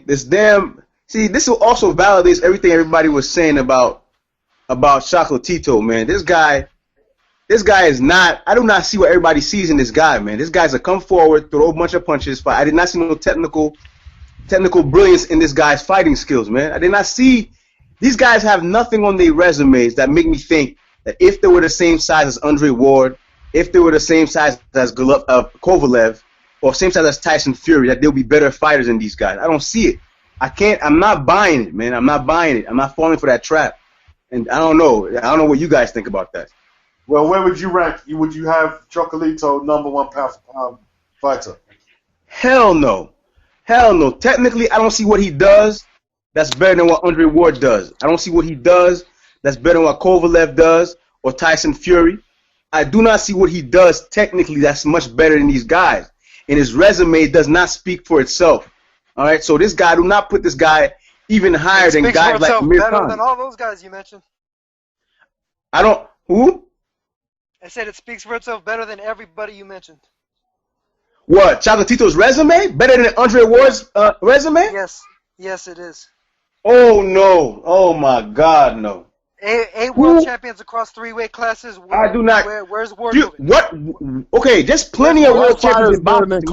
this damn. See, this also validates everything everybody was saying about Chocolatito, man. This guy is not. I do not see what everybody sees in this guy, man. This guy's a come forward, throw a bunch of punches. I did not see no technical brilliance in this guy's fighting skills, man. I did not see. These guys have nothing on their resumes that make me think that if they were the same size as Andre Ward, if they were the same size as Kovalev, or same size as Tyson Fury, that they'll be better fighters than these guys. I don't see it. I'm not buying it, man. I'm not buying it. I'm not falling for that trap. And I don't know what you guys think about that. Well, where would you rank? Would you have Chocolatito #1 pound fighter? Hell no. Hell no. Technically, I don't see what he does that's better than what Andre Ward does. I don't see what he does that's better than what Kovalev does or Tyson Fury. I do not see what he does technically that's much better than these guys. And his resume does not speak for itself. All right, so this guy, do not put this guy even higher than guys like Amir Khan. Better than all those guys you mentioned. Who? I said it speaks for itself better than everybody you mentioned. What? Chocolatito's resume? Better than Andre Ward's resume? Yes, it is. Oh, no. Oh, my God, no. Eight world champions across 3 weight classes. I do not. Where's Ward? What? Okay, there's plenty of world champions in boxing. Look.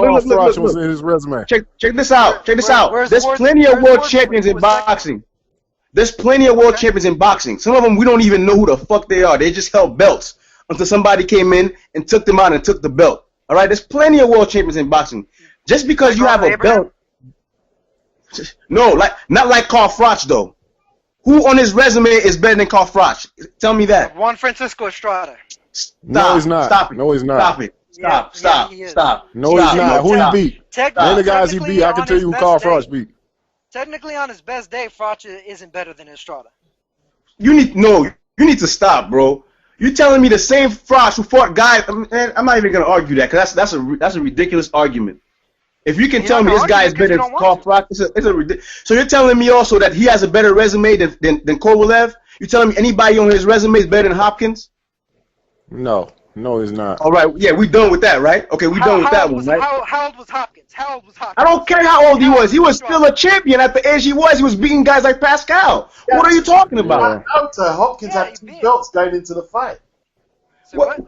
In his resume. Check this out. There's plenty of world champions in boxing. There's plenty of world champions in boxing. Some of them we don't even know who the fuck they are. They just held belts until somebody came in and took them out and took the belt. All right, there's plenty of world champions in boxing. Just because you have a belt. No, not like Carl Froch though. Who on his resume is better than Carl Froch? Tell me that. Juan Francisco Estrada. Stop. No, he's not. Stop it. No, he's not. Stop it. Stop. No, he's not. Who he beat? None of the guys he beat, I can tell you who Carl Froch beat. Technically, on his best day, Froch isn't better than Estrada. You need to stop, bro. You're telling me the same Froch who fought guys. I'm not even gonna argue that because that's a ridiculous argument. If you can tell me this guy is better than Carl Froch, it's a ridiculous. So you're telling me also that he has a better resume than Kovalev? You're telling me anybody on his resume is better than Hopkins? No, he's not. All right, yeah, we done with that, right? Okay, we done with that one, right? How old was Hopkins? I don't care how old he was. He was still a champion at the age he was. He was beating guys like Pascal. Yeah. What are you talking about? Hopkins had 2 belts going into the fight. So what?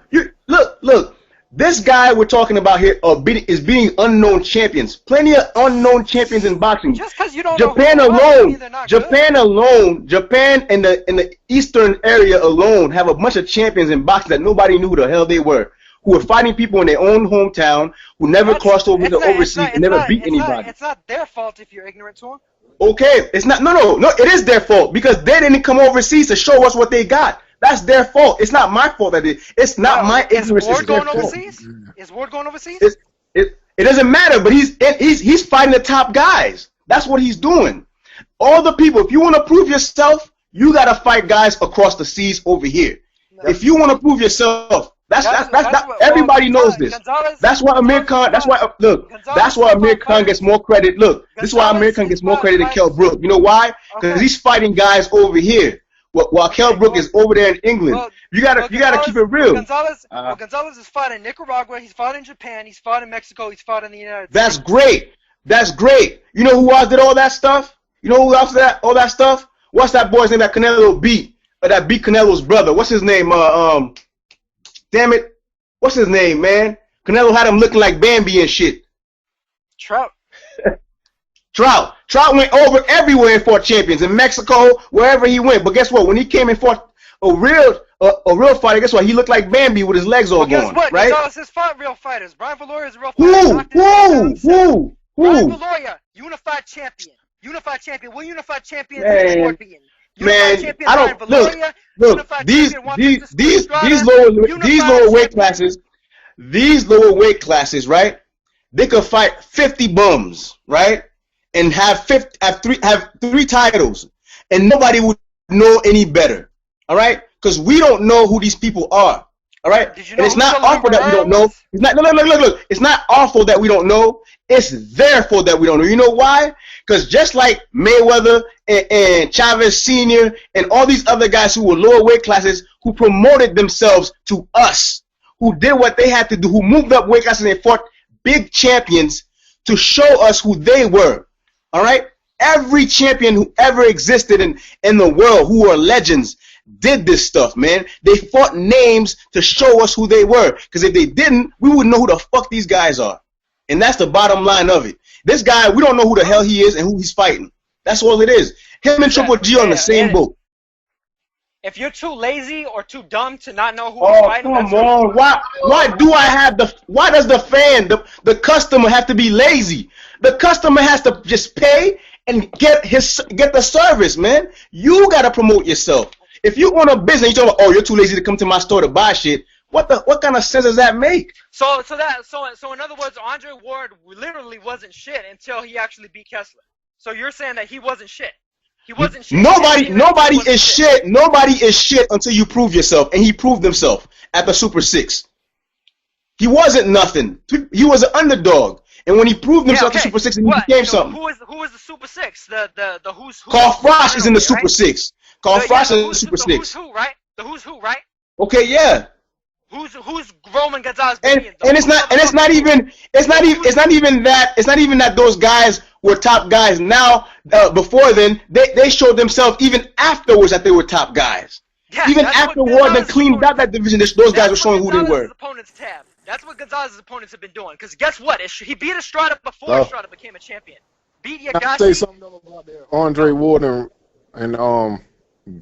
Look. This guy we're talking about here is beating unknown champions. Plenty of unknown champions in boxing. Just because you don't Japan know alone, Japan and the eastern area alone have a bunch of champions in boxing that nobody knew who the hell they were. Who were fighting people in their own hometown, who never crossed over to overseas and never beat anybody. It's not their fault if you're ignorant to them. Okay, it's not. No, it is their fault because they didn't come overseas to show us what they got. That's their fault. It's not my fault that it's not my ignorance. Is Ward going overseas? Is Ward going overseas? It doesn't matter, but he's fighting the top guys. That's what he's doing. All the people, if you want to prove yourself, you gotta fight guys across the seas over here. No. If you want to prove yourself, everybody knows this. That's why Amir Khan. That's why That's why Amir Khan gets more credit. Look, this is why Amir Khan gets more credit than Kell Brook. You know why? Because he's fighting guys over here. While Kell Brook is over there in England, you gotta keep it real. Gonzalez has fought in Nicaragua, he's fought in Japan, he's fought in Mexico, he's fought in the United States. States. That's great. You know who else did all that stuff? You know who else did all that stuff? What's that boy's name that Canelo beat? That beat Canelo's brother. What's his name? Damn it. What's his name, man? Canelo had him looking like Bambi and shit. Trout. Trout went over everywhere and fought champions in Mexico, wherever he went. But guess what? When he came and fought a real fighter, guess what? He looked like Bambi with his legs all gone. Guess what? Right? Gonzalez has fought real fighters. Brian Valoria is a real fighter. Who? Brian Valoria, unified champion. What unified champion is Ward being? Man, I don't look. These lower weight classes, right? They could fight 50 bums, right? And have three titles, and nobody would know any better. All right, because we don't know who these people are. All right, and it's not our fault that we don't know. It's not. Look. It's not our fault that we don't know. It's their fault that we don't know. You know why? Because just like Mayweather and Chavez Sr. and all these other guys who were lower weight classes who promoted themselves to us, who did what they had to do, who moved up weight classes and fought big champions to show us who they were. All right? Every champion who ever existed in the world, who are legends, did this stuff, man. They fought names to show us who they were. Because if they didn't, we wouldn't know who the fuck these guys are. And that's the bottom line of it. This guy, we don't know who the hell he is and who he's fighting. That's all it is. Him and Triple G on the same boat. If you're too lazy or too dumb to not know who you're fighting, come on. Why does the customer have to be lazy? The customer has to just pay and get the service, man. You gotta promote yourself. If you own a business, you're talking about, you're too lazy to come to my store to buy shit. What kind of sense does that make? So in other words, Andre Ward literally wasn't shit until he actually beat Kessler. So you're saying that he wasn't shit. He wasn't shit. Nobody is shit. Nobody is shit until you prove yourself, and he proved himself at the Super 6. He wasn't nothing. He was an underdog, and when he proved himself at the Super 6, he became something. Who was the Super 6? The who's who? Carl Frost is in the Super 6. Carl Frost is in the Super 6. The who's who, right? The who's who, right? Okay, yeah. Who's Roman Gonzalez? And it's not even that those guys were top guys. Now, before then, they showed themselves even afterwards that they were top guys. Yeah, even after Ward then cleaned out that division, those guys were showing who they were. Opponents have. That's what Gonzalez's opponents have been doing. Because guess what? He beat Estrada before Estrada became a champion. Beat Yagashi. I'll say something about that. Andre Ward and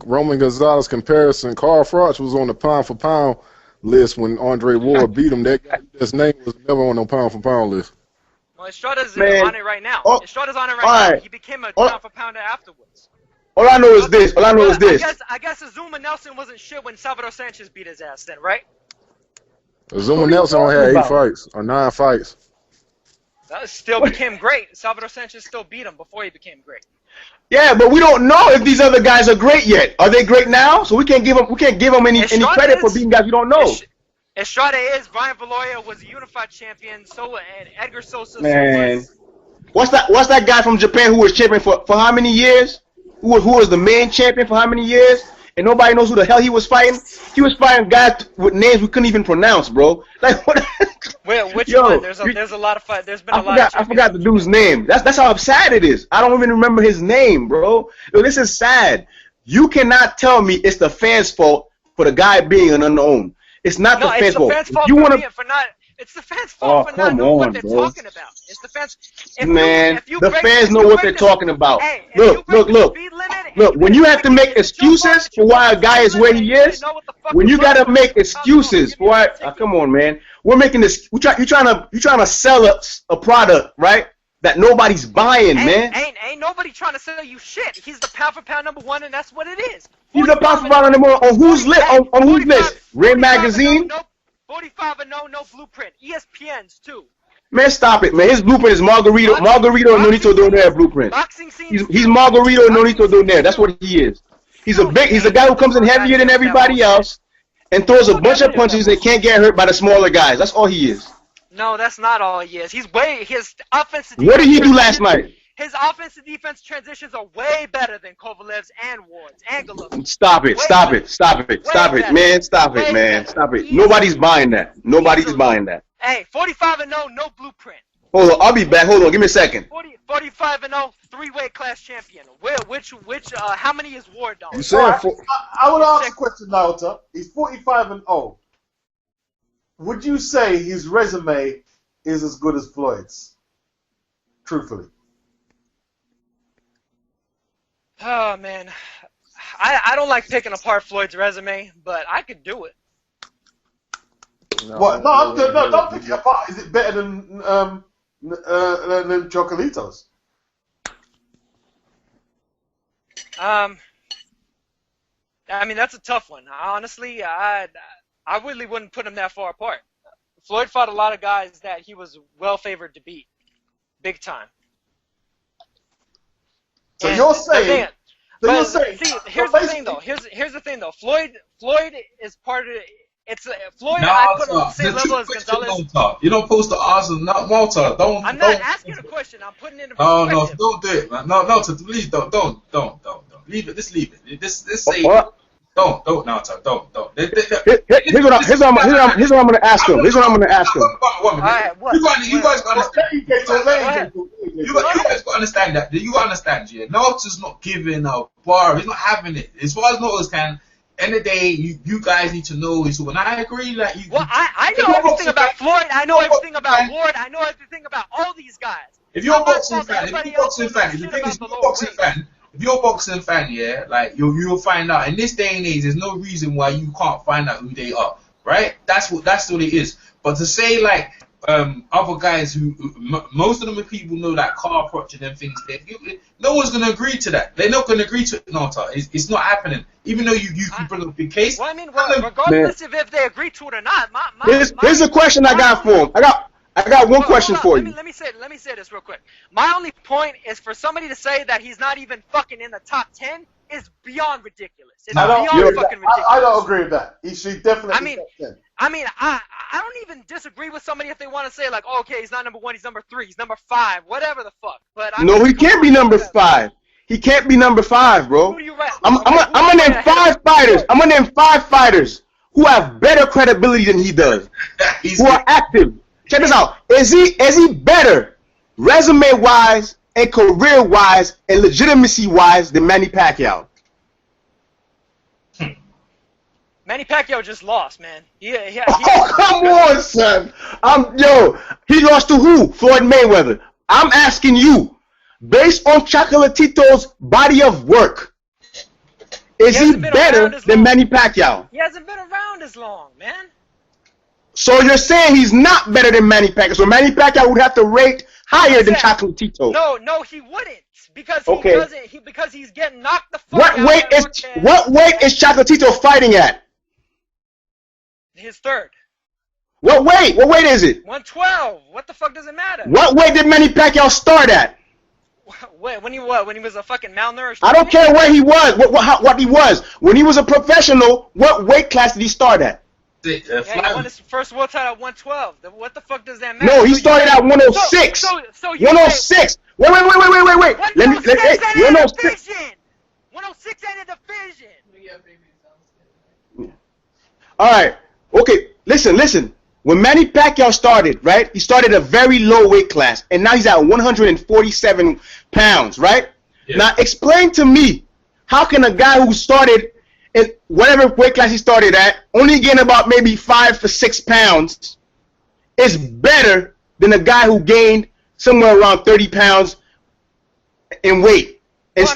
Roman Gonzalez comparison. Carl Frost was on the pound-for-pound list when Andre Ward beat him. That guy's name was never on no pound-for-pound list. Well, Estrada's on it right now. Estrada's on it right now. He became a pound-for-pounder afterwards. All I know is this. I guess Azuma Nelson wasn't shit when Salvador Sanchez beat his ass then, right? Azuma Nelson only had 8 fights or 9 fights. That still became great. Salvador Sanchez still beat him before he became great. Yeah, but we don't know if these other guys are great yet. Are they great now? So we can't give them any credit for beating guys we don't know. Estrada is. Brian Valoria was a unified champion. So and Edgar Sosa. Man, what's that guy from Japan who was champion for how many years? Who was the main champion for how many years? And nobody knows who the hell he was fighting. He was fighting guys with names we couldn't even pronounce, bro. Like what? Well, which one? There's a lot of fight. There's been a lot. I forgot the dude's name. That's how sad it is. I don't even remember his name, bro. Yo, this is sad. You cannot tell me it's the fans' fault for the guy being an unknown. It's not the fans' fault. It's the fans' fault for not knowing what they're talking about. It's the fans. The fans know what they're talking about. Look. When you have to make excuses for why a guy is where he is, when you gotta make excuses for why, come on, man. We're making this. You're trying to sell a product, right? That nobody's buying, man. Ain't nobody trying to sell you shit. He's the pound for pound #1, and that's what it is. He's the pound for pound #1 on whose list? On whose list? Red Magazine. 45-0, no blueprint. ESPN's too. Man, stop it, man. His blueprint is Margarito and Nonito Donaire blueprint. He's Margarito and Nonito Donaire. That's what he is. He's a guy who comes in heavier than everybody else and throws a bunch of punches that can't get hurt by the smaller guys. That's all he is. No, that's not all he is. His offensive. What did he do last night? His offensive defense transitions are way better than Kovalev's and Ward's and Golovkin's. Stop it, man. Stop it. Nobody's buying that. Nobody's buying that. Hey, 45-0, no blueprint. Hold on, I'll be back. Hold on, give me a second. 45-0, 3-weight class champion. How many is Ward on? I would ask a question, Naota. He's 45-0. Would you say his resume is as good as Floyd's? Truthfully. Oh, man. I don't like picking apart Floyd's resume, but I could do it. Don't pick it apart. Is it better than Chocolito's? I mean, that's a tough one. Honestly, I really wouldn't put him that far apart. Floyd fought a lot of guys that he was well favored to beat, big time. So you're saying? Here's the thing though. Floyd is part of it. Floyd. I put him on the same level as Gonzalez. You don't post the odds of not Malta. I'm not asking a question. I'm putting it in perspective. Oh no, don't do it, man. No, please don't. Leave it. Just leave it. Just say. Don't, Naota, don't. Here's what I'm gonna ask him. All right, what? You guys got to understand. Go ahead. You guys got to understand that. You understand, yeah. Naota's not giving a bar. He's not having it. As far as Naota's can. End of the day, you guys need to know is when I agree that you. Well, I know everything about Floyd. I know everything about Ward. I know everything about all these guys. If you're a boxing fan, if you're a boxing fan, yeah, like you'll find out. In this day and age, there's no reason why you can't find out who they are, right? That's what it is. But to say like other guys who most of them people know that car crotch and them things, no one's gonna agree to that. They're not gonna agree to it, Naota. It's not happening. Even though you can bring up a big case. Well, I mean, regardless of if they agree to it or not, here's a question I got for him. I got one question for you. Let me say this real quick. My only point is for somebody to say that he's not even fucking in the top 10 is beyond ridiculous. It's beyond fucking ridiculous. I don't agree with that. He should definitely. I don't even disagree with somebody if they want to say like, oh, okay, he's not number 1, he's number 3, he's number 5, whatever the fuck. But no, he can't be number 5. He can't be number 5, bro. Who do you rank? I'm gonna name 5 fighters. I'm gonna name 5 fighters who have better credibility than he does, who are active. Check this out. Is he better, resume-wise and career-wise and legitimacy-wise than Manny Pacquiao? Manny Pacquiao just lost, man. Oh, come on, son. He lost to who? Floyd Mayweather. I'm asking you, based on Chocolatito's body of work, is he better than Manny Pacquiao? He hasn't been around as long, man. So you're saying he's not better than Manny Pacquiao. So Manny Pacquiao would have to rate higher than Chocolatito. No, he wouldn't. Because he doesn't. Because he's getting knocked the fuck out. What weight is Chocolatito fighting at? His third. What weight? What weight is it? 112. What the fuck does it matter? What weight did Manny Pacquiao start at? When he was a fucking malnourished. I don't care where he was. What he was when he was a professional. What weight class did he start at? He won his first world title at 112. What the fuck does that matter? No, he started at 106. 106. Wait. Let me. 106 ain't a division. All right. Okay. Listen. When Manny Pacquiao started, right? He started a very low weight class, and now he's at 147 pounds, right? Yeah. Now explain to me, how can a guy who started in whatever weight class he started at, only gain about maybe 5 to 6 pounds, is better than a guy who gained somewhere around 30 pounds in weight? And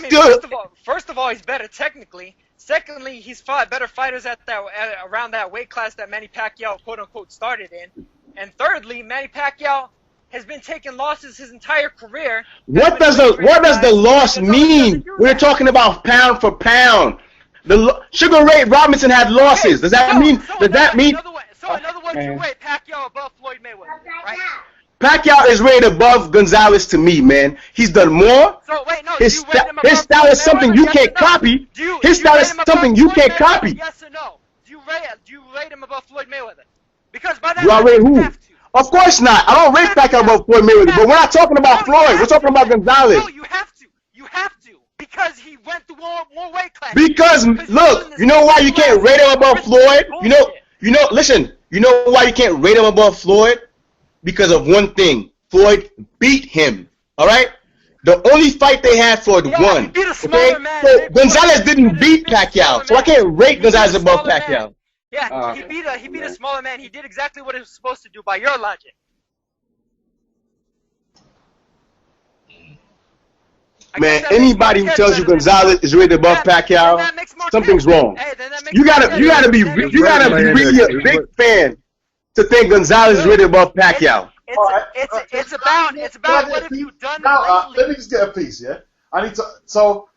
first of all, he's better technically. Secondly, he's fought better fighters around that weight class that Manny Pacquiao quote unquote started in. And thirdly, Manny Pacquiao has been taking losses his entire career. What does the loss mean? We're talking about pound for pound. Sugar Ray Robinson had losses. Does that mean? In other words, you rate Pacquiao above Floyd Mayweather, right? Pacquiao is rated above Gonzalez to me, man. He's done more. So wait, no. His style is something you can't copy. His style is something you can't copy. Yes or no? Do you rate him above Floyd Mayweather? Because by that you rate who? Of course not. I don't rate Pacquiao above Floyd Mayweather. But we're not talking about Floyd. We're talking about Gonzalez. No, you have to. You have to. Because he went through more weight classes. Because look, you know why you can't rate him above Floyd? Listen. You know why you can't rate him above Floyd? Because of one thing. Floyd beat him. All right? The only fight they had, Floyd won. He beat a smaller man. So Gonzalez didn't beat Pacquiao. So I can't rate Gonzalez above Pacquiao. Yeah, he beat a smaller man. He did exactly what he was supposed to do by your logic. Man, anybody who tells you Gonzalez is rated above Pacquiao, something's wrong. You gotta be really a big fan to think Gonzalez is rated above Pacquiao. It's about what have you done lately? Let me just get a piece, yeah? So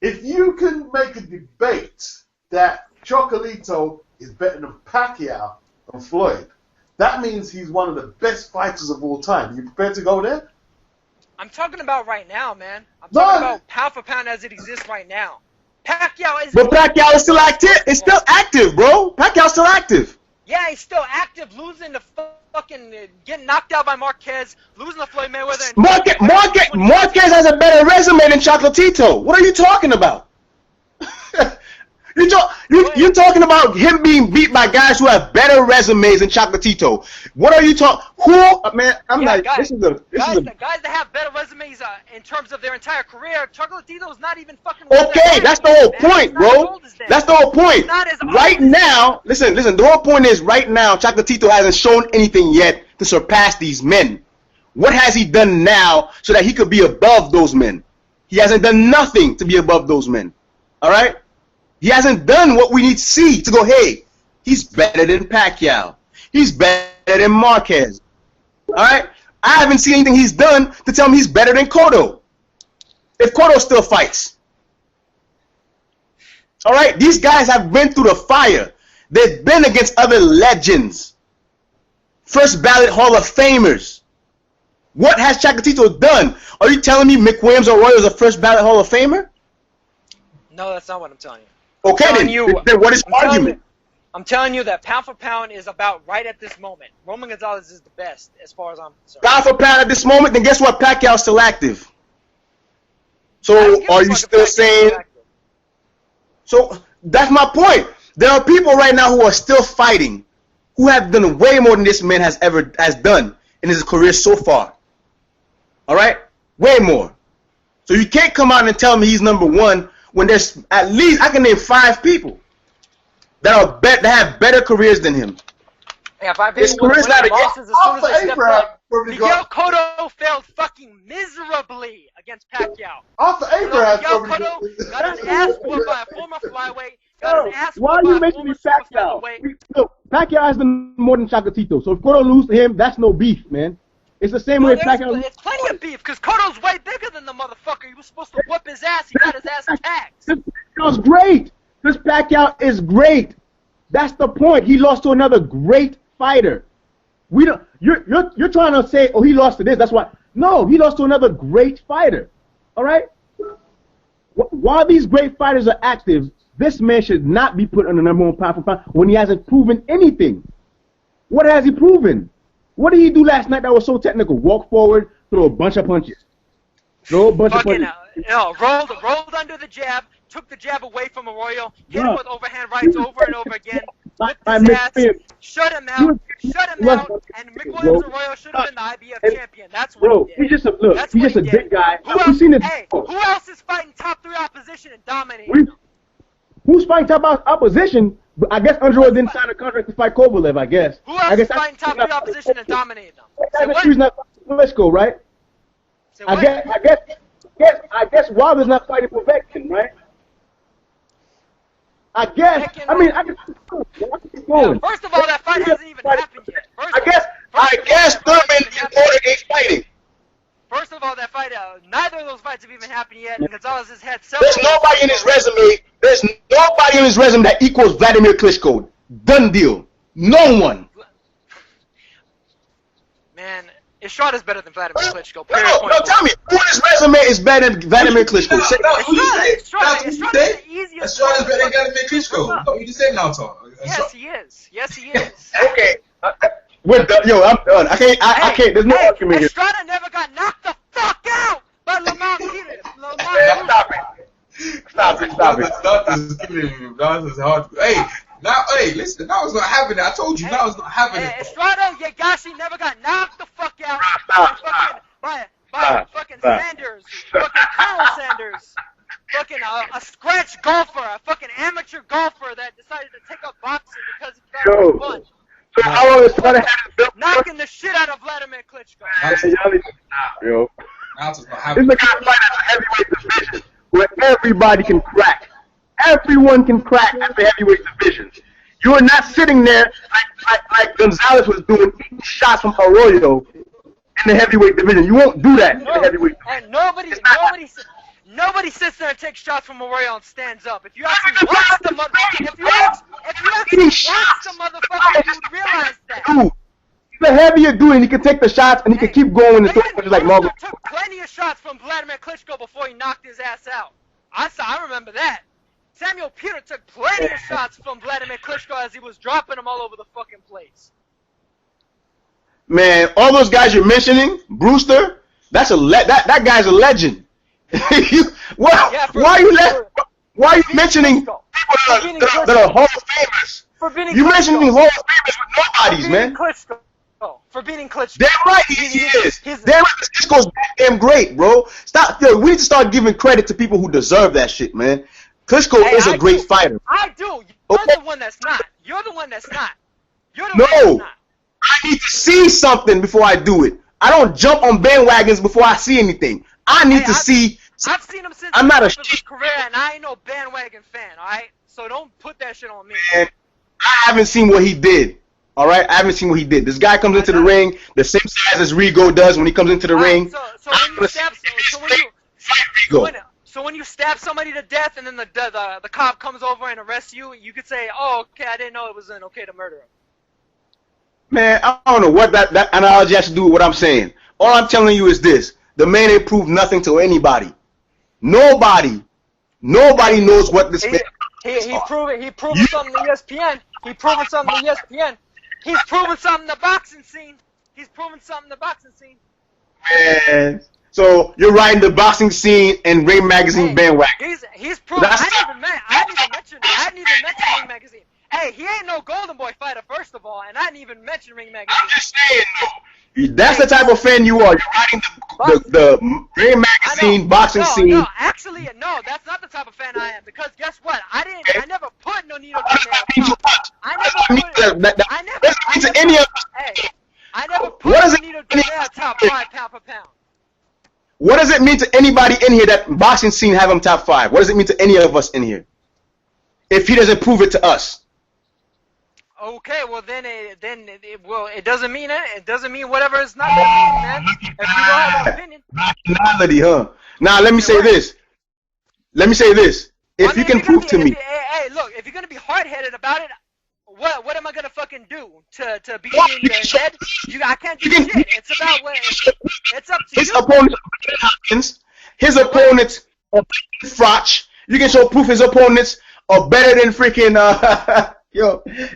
if you can make a debate that Chocolatito is better than Pacquiao and Floyd, that means he's one of the best fighters of all time. You prepared to go there? I'm talking about right now, man. I'm talking about pound for pound as it exists right now. Pacquiao is. But Pacquiao is still active. It's still active, bro. Pacquiao's still active. Yeah, he's still active. Losing to fucking getting knocked out by Marquez, losing to Floyd Mayweather. Marquez has a better resume than Chocolatito. What are you talking about? You're talking about him being beat by guys who have better resumes than Chocolatito. What are you talking? Who, man? I'm like, guys, this is a guys that have better resumes in terms of their entire career. Chocolatito's not even fucking. Okay, that's the whole point, bro. That's the whole point. Right now, listen. The whole point is right now, Chocolatito hasn't shown anything yet to surpass these men. What has he done now so that he could be above those men? He hasn't done nothing to be above those men. All right. He hasn't done what we need to see to go, hey, he's better than Pacquiao. He's better than Marquez. All right? I haven't seen anything he's done to tell me he's better than Cotto. If Cotto still fights. All right? These guys have been through the fire. They've been against other legends. First ballot Hall of Famers. What has Chocolatito done? Are you telling me Mick Williams or Roy is a first ballot Hall of Famer? No, that's not what I'm telling you. Okay, then what is the argument? I'm telling you that pound for pound is about right at this moment. Roman Gonzalez is the best as far as I'm concerned. Pound for pound at this moment, then guess what? Pacquiao's still active. So are you still saying? So that's my point. There are people right now who are still fighting, who have done way more than this man has done in his career so far. All right, way more. So you can't come out and tell me he's number one when there's at least, I can name 5 people that have better careers than him. Yeah, 5 His people career's not losses as soon as they stepped up. Miguel Cotto failed fucking miserably against Pacquiao. After Abraham, Miguel Cotto got his ass whooped by a former flyweight. Got his ass Why are whooped you by a mentioning former Pacquiao? featherweight. Look, Pacquiao has done more than Chocolatito. So if Cotto loses to him, that's no beef, man. It's the same way Pacquiao. It's plenty of beef because Cotto's way bigger than the motherfucker. He was supposed to whoop his ass. He got his ass tagged. Pacquiao's great. This Pacquiao is great. That's the point. He lost to another great fighter. We don't. You're trying to say, oh, he lost to this. That's why. No, he lost to another great fighter. All right. While these great fighters are active, this man should not be put on the number one pound for pound when he hasn't proven anything. What has he proven? What did he do last night that was so technical? Walk forward, throw a bunch of punches. Rolled under the jab, took the jab away from Arroyo, hit him with overhand rights over and over again, whipped his ass, shut him out, and Mick Williams Arroyo should have been the IBF champion. That's what he did. He's just a big guy. Who else is fighting top 3 opposition and dominating? Who's fighting top opposition? I guess Andrew didn't sign a contract to fight Kovalev, I guess. Who else is fighting top 3 opposition and dominating them? He's not fighting Klitschko, right? I guess Wilder's not fighting Povetkin, right? I guess. I mean, I can keep going. Yeah, first of all, that fight hasn't even happened yet. I guess Thurman and Porter ain't fighting. First of all, that fight, neither of those fights have even happened yet. And Gonzalez has had several. There's nobody in his resume. There's nobody in his resume that equals Vladimir Klitschko. Done deal. No one. Man, Estrada's better than Vladimir Klitschko. No, tell me. Who in his resume is better than Vladimir Klitschko? Estrada's the easiest. Estrada's better than Vladimir Klitschko. No, you just said Naota. Yes, he is. Okay. I'm done. I can't. There's no argument here. Estrada never got knocked the fuck out by Lamont Peter. Stop it. That is hard. Hey, listen, that was not happening. I told you that was not happening. Estrada Yagashi never got knocked the fuck out by fucking Sanders, fucking Colonel Sanders, fucking a scratch golfer, a fucking amateur golfer that decided to take up boxing because he thought it was fun. So how long is Estrada had built? Knocking the shit out of Vladimir Klitschko. Y'all need to stop, yo. This is a guy fighting at the heavyweight division where everybody can crack. Everyone can crack at the heavyweight division. You are not sitting there like Gonzalez was doing, eating shots from Arroyo in the heavyweight division. You won't do that in the heavyweight division. And nobody sits there and takes shots from Arroyo and stands up. If you actually watch the motherfucker, you would realize that. Dude, he's a heavier dude, and he can take the shots, and he can keep going and throw punches like Marvel. Took plenty of shots from Vladimir Klitschko before he knocked his ass out. I remember that. Samuel Peter took plenty of shots from Vladimir Klitschko as he was dropping them all over the fucking place. Man, all those guys you're mentioning, Brewster, that guy's a legend. Why are you mentioning people that are Hall of Famers. For beating You Klitschko. mentioned me Hall of Famers with nobodies, man. Klitschko. For beating Klitschko. Damn right he is. Damn right this goes damn great, bro. Stop. Yo, we need to start giving credit to people who deserve that shit, man. Klitschko is a great fighter. I do. You're Okay. the one that's not. You're the one that's not. You're the one that's No. not. I need to see something before I do it. I don't jump on bandwagons before I see anything. I need to see. I've seen him since I'm not the a top of his career, and I ain't no bandwagon fan, alright? So don't put that shit on me. And I haven't seen what he did. All right, I haven't seen what he did. This guy comes into the ring the same size as Rigo does when he comes into the ring. So when you stab, so when you stab somebody to death, and then the cop comes over and arrests you, you could say, "Oh, okay, I didn't know it was okay to murder him." Man, I don't know what that analogy has to do with what I'm saying. All I'm telling you is this: the man ain't proved nothing to anybody. Nobody knows what this man. He proven something to ESPN. He proven something to ESPN. He's proven something to the boxing scene. He's proven something to the boxing scene. Man, so you're riding the boxing scene and Ring Magazine bandwagon. He's proven. I didn't even mention Ring Magazine. Hey, he ain't no Golden Boy fighter, first of all, and I didn't even mention Ring Magazine. I'm just saying, that's the type of fan you are. You're riding the Ring Magazine boxing scene. No, actually, no, that's not the type of fan I am. Because guess what? I never put no needle to nail. I never put no needle to nail top 5 pound for pound. What does it mean to anybody in here that boxing scene have him top 5? What does it mean to any of us in here? If he doesn't prove it to us. Okay, well then it doesn't mean it. It doesn't mean whatever it's not gonna mean, man. If you don't have an opinion. Nationality, huh? Now let me say this. If you can prove to me. Hey, look, if you're gonna be hard-headed about it, what am I gonna fucking do to beat you in the head? I can't do shit. It's about what. It's up to you. His opponents are Frotch. You can show proof his opponents are better than freaking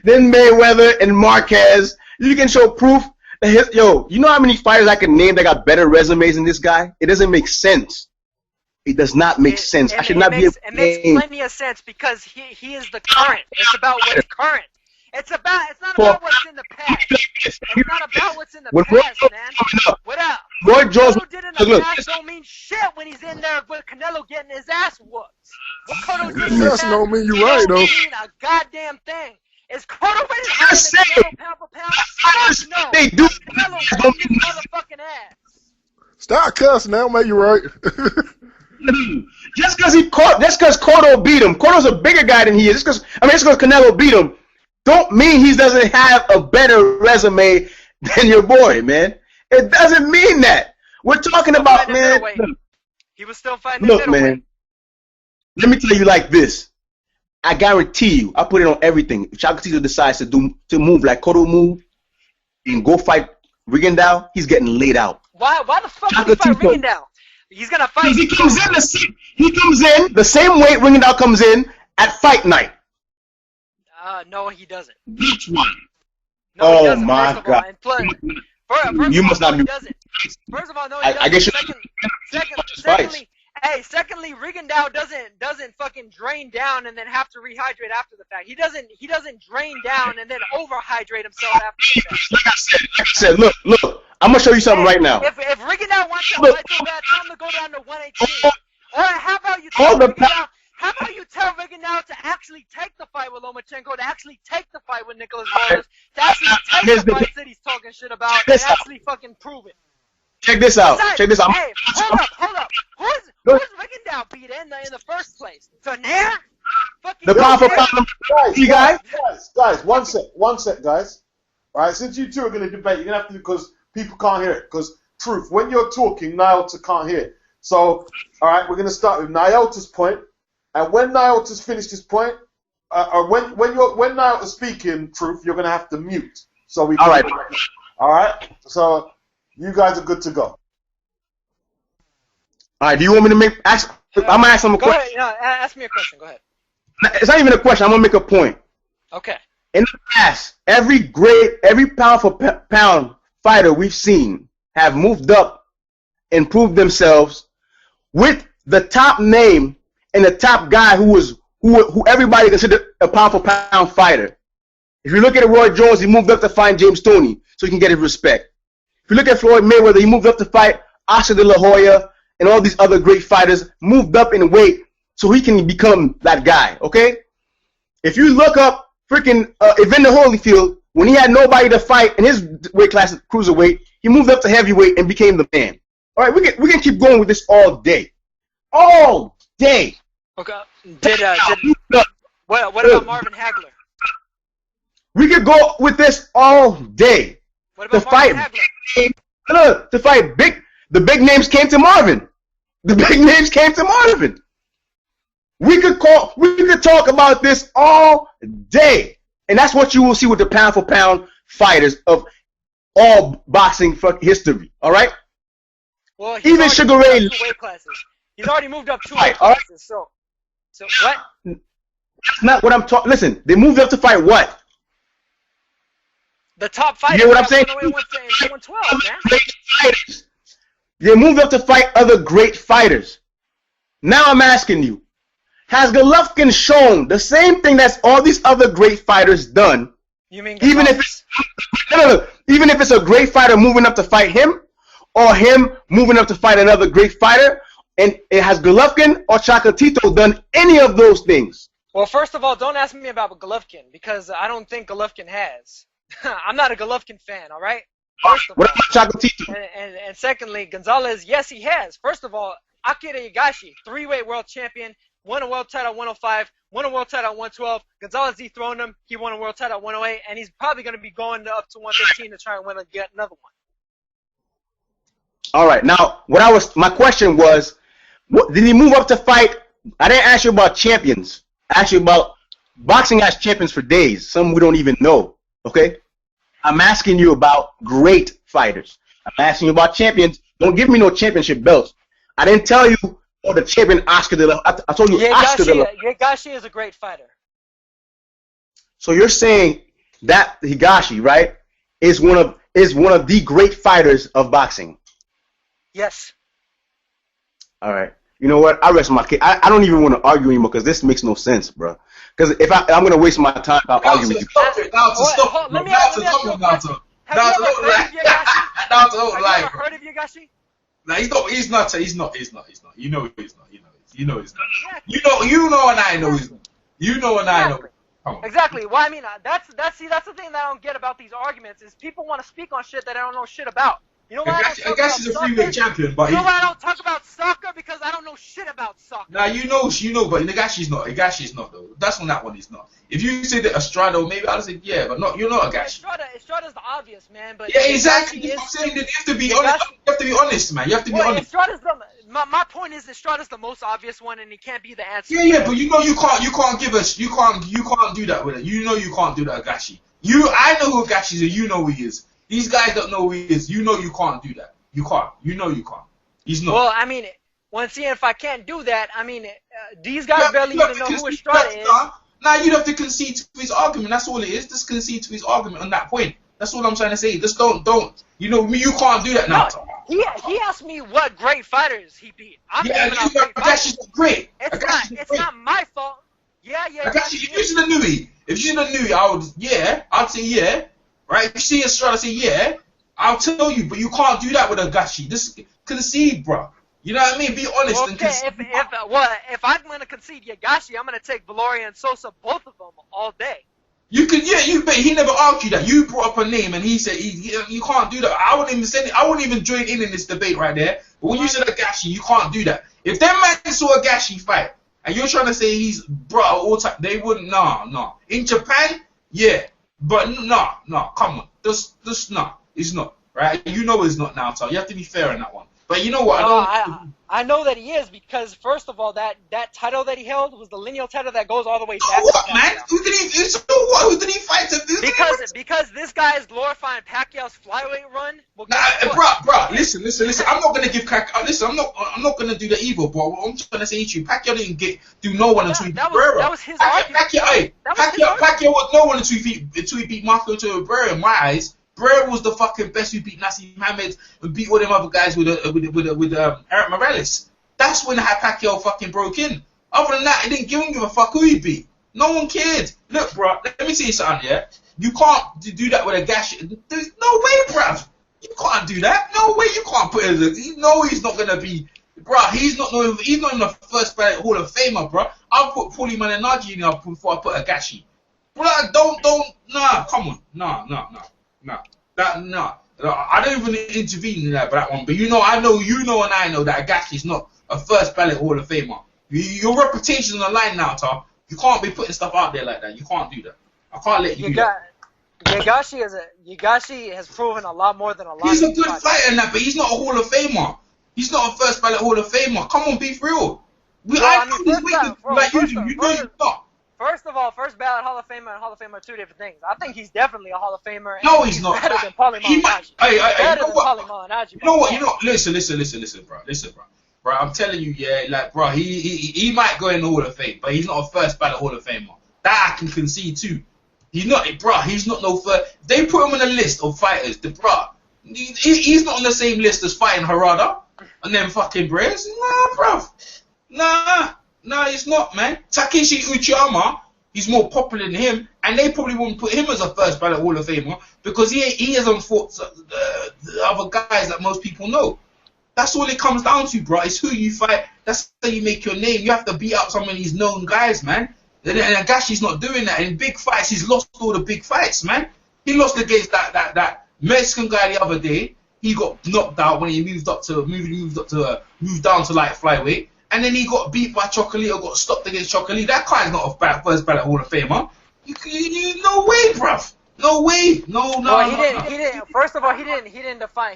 than Mayweather and Marquez. You can show proof that you know how many fighters I can name that got better resumes than this guy? It doesn't make sense. It does not make sense. I should not be able to. It makes plenty of sense because he is the current. It's about what's current. It's not about what's in the past. It's not about what's in the past, man. What up? Roy Jones did in the past don't mean shit when he's in there with Canelo getting his ass whooped. What Cotto did in the past don't mean you right, though. don't mean a goddamn thing. Is Cotto ready to have Canelo pound for pound? Fuck no. They do. Canelo beat his motherfucking ass. Stop cussing, that'll make you right. Just because Cotto beat him. Cotto's a bigger guy than he is. Just because Canelo beat him, don't mean he doesn't have a better resume than your boy, man. It doesn't mean that. We're talking about, man. He was still fighting the middleweight. Man. Let me tell you like this. I guarantee you, I put it on everything. If Chocolatito decides to move like Cotto moved and go fight Rigondeaux, he's getting laid out. Why the fuck would he fight Rigondeaux? He's gonna fight. He comes in the same way Rigondeaux comes in at fight night. No, he doesn't. Which one? No, he doesn't, my God! You must not be. First of all, no, he doesn't. I guess secondly, Rigondeaux doesn't fucking drain down and then have to rehydrate after the fact. He doesn't drain down and then overhydrate himself after the fact. Like I said, look. I'm gonna show you something right now. If Rigondeaux wants to fight so bad, tell him to go down to 118. Or how about you tell Rigondeaux to actually take the fight with Lomachenko, to actually take the fight with Nicholas Rose, to actually take the fights that he's talking shit about, and actually fucking prove it. Check this out. Hey, hold up. Who's Rigondeaux beat in the first place? Donaire? The pound for pound. Guys, one sec, guys. All right, since you two are going to debate, you're going to have to, because people can't hear it. Because, truth, when you're talking, Naota can't hear it. So, all right, we're going to start with Naota's point. And when Naota's finished his point, or when Naota's speaking, truth, you're going to have to mute. So we can. All right. So you guys are good to go. All right. Do you want me to I'm going to ask him a question. Go ahead. Ask me a question. Go ahead. It's not even a question. I'm going to make a point. Okay. In the past, every pound for pound fighter we've seen have moved up and proved themselves with the top name and the top guy who was who everybody considered a pound for pound fighter. If you look at Roy Jones, he moved up to fight James Toney so he can get his respect. If you look at Floyd Mayweather, he moved up to fight Oscar De La Hoya and all these other great fighters, moved up in weight so he can become that guy, okay? If you look up freaking Evander Holyfield, when he had nobody to fight in his weight class, cruiserweight, he moved up to heavyweight and became the man. All right, we can keep going with this all day. All day. Okay. What about Marvin Hagler? We could go with this all day. What about Marvin Hagler? To fight the big names came to Marvin. The big names came to Marvin. We could talk about this all day. And that's what you will see with the pound for pound fighters of all boxing history. All right? Well, even Sugar Ray. He's already moved up 2 weight classes. So what? That's not what I'm talking. Listen, they moved up to fight what? The top fighters. You hear what I'm saying? 112, man. Fighters. They moved up to fight other great fighters. Now I'm asking you, has Golovkin shown the same thing that's all these other great fighters done? You mean even if it's a great fighter moving up to fight him, or him moving up to fight another great fighter, and it has Golovkin or Chocolatito done any of those things? Well, first of all, don't ask me about Golovkin because I don't think Golovkin has. I'm not a Golovkin fan, all right? First of what all, about Chocolatito? And secondly, Gonzalez, yes, he has. First of all, Akira Higashi, 3-weight world champion, won a world title at 105, won a world title at 112. Gonzalez dethroned him. He won a world title at 108, and he's probably going to be going up to 115 to try and get another one. All right. Now, my question was, did he move up to fight? I didn't ask you about champions. I asked you about boxing has champions for days. Some we don't even know. Okay. I'm asking you about great fighters. I'm asking you about champions. Don't give me no championship belts. I didn't tell you the champion Oscar De La. I told you Oscar De La. Higashi is a great fighter. So you're saying that Higashi, right, is one of the great fighters of boxing? Yes. All right. You know what? I rest my case. I don't even want to argue anymore because this makes no sense, bro. Because if I'm gonna waste my time, I'll argue with you. Have you ever heard of Higashi? No, he's not. You know he's not. You know, and I know he's not. You know, and I know. Exactly. Well, I mean, that's the thing that I don't get about these arguments is people want to speak on shit that I don't know shit about. You know why I guess he's a freeweight champion, but you know why I don't talk about soccer? Because I don't know shit about soccer. Nah, you know, but Higashi's not. Higashi's not though. That's on that one. He's not. If you said that Estrada, maybe I'd say yeah, but not. You're not Higashi. Estrada's the obvious man, but yeah, exactly. That's what I'm saying. You have to be honest. You have to be honest, man. You have to be honest. My point is Estrada's the most obvious one, and he can't be the answer. Yeah, but you know you can't give us. You can't do that with it. You know you can't do that, Higashi. I know who Higashi is, and you know who he is. These guys don't know who he is. You know you can't do that. You can't. You know you can't. He's not. Well, I mean, if I can't do that, I mean, these guys barely even know who Estrada is. Nah, you'd have to concede to his argument. That's all it is. Just concede to his argument on that point. That's all I'm trying to say. Just don't. You know, you can't do that now. No, he asked me what great fighters he beat. Higashi's great. It's not my fault. Yeah. Higashi, if you see the Nui, I'd say yeah. Right? If you see Estrada, say yeah. I'll tell you, but you can't do that with Higashi. Just concede, bro. You know what I mean? Be honest. Okay, if I'm gonna concede Higashi, I'm gonna take Valoria and Sosa, both of them, all day. You can, but he never argued that. You brought up a name and he said you can't do that. I wouldn't even join in this debate right there. But when you said Higashi, you can't do that. If them man saw Higashi fight and you're trying to say he's bro all time, they wouldn't. No. In Japan, yeah, but no. Come on, just no. It's not, right? You know it's not now, so you have to be fair on that one. But you know what? I know that he is because first of all, that title that he held was the lineal title that goes all the way back. What, man? Who did he fight to? Because this guy is glorifying Pacquiao's flyweight run. Well, bro, listen. I'm not gonna give listen. I'm not gonna do that either. But what I'm trying to say to you, Pacquiao didn't do no one until he beat Barrera. That was his argument. Pacquiao was no one until he beat Marco Barrera. In my eyes. Barrera was the fucking best who beat Nassim Mohammed and beat all them other guys with Eric Morales. That's when Pacquiao fucking broke in. Other than that, he didn't give a fuck who he beat. No one cared. Look, bro, let me see something, yeah? You can't do that with a gash. There's no way, bruv. You can't do that. No way you can't put him. You know he's not going to be... Bruh, he's not in the first ballot Hall of Famer, bruh. I'll put Paulie Malignaggi in there before I put Agashi. Bruh, nah, come on. Nah. I don't even intervene in that one, but you know, and I know that Agashi's not a first ballot Hall of Famer. Your reputation's on the line now, Tar. You can't be putting stuff out there like that. You can't do that. I can't let you do that. Yagashi has proven a lot more than a lot. He's a good fighter in that, but he's not a Hall of Famer. He's not a first ballot Hall of Famer. Come on, be real. I know he's wicked like you do. You know he's not. First of all, first ballot Hall of Famer and Hall of Famer are two different things. I think he's definitely a Hall of Famer. No, he's not. Better than Paulie Malignaggi. You know what? Listen, bro. Bro, I'm telling you, yeah, like, bro, he might go in the Hall of Fame, but he's not a first ballot Hall of Famer. That I can concede too. He's not no first. They put him on a list of fighters. He's not on the same list as fighting Harada and then fucking Braves. Nah, bro. Nah, he's not, man. Takeshi Uchiyama, he's more popular than him, and they probably wouldn't put him as a first ballot Hall of Famer because he hasn't fought the other guys that most people know. That's all it comes down to, bro. It's who you fight. That's how you make your name. You have to beat up some of these known guys, man. And Agashi's not doing that. In big fights, he's lost all the big fights, man. He lost against that Mexican guy the other day. He got knocked out when he moved down to like flyweight. And then he got beat by Chocolito, got stopped against Chocolito. That guy's not a first ballot Hall of Famer. No way, bruv. No way. No. He didn't. First of all, he didn't define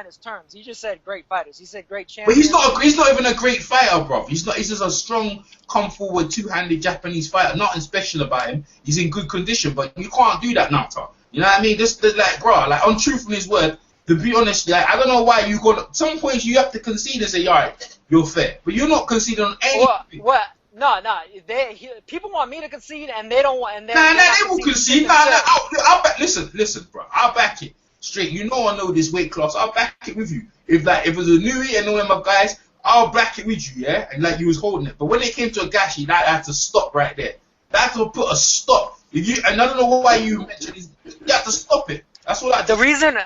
his terms. He just said great fighters. He said great champions. But he's not even a great fighter, bruv. He's just a strong, come forward, two-handed Japanese fighter. Nothing special about him. He's in good condition, but you can't do that, Naota. You know what I mean? Just like, bro, like on Truthinhisword, to be honest, like, I don't know why you got. Some points you have to concede and say, all right, you're fair, but you're not conceding on anything. What? No. People want me to concede, and they don't want. And they will concede. I'll back. Listen, bro. I'll back it straight. You know this weight class. I'll back it with you. If it's a Nui and all of my guys, I'll back it with you, yeah. And like you was holding it, but when it came to Agashi, that had to stop right there. That had to put a stop. And I don't know why you mentioned this. You have to stop it. That's all. The reason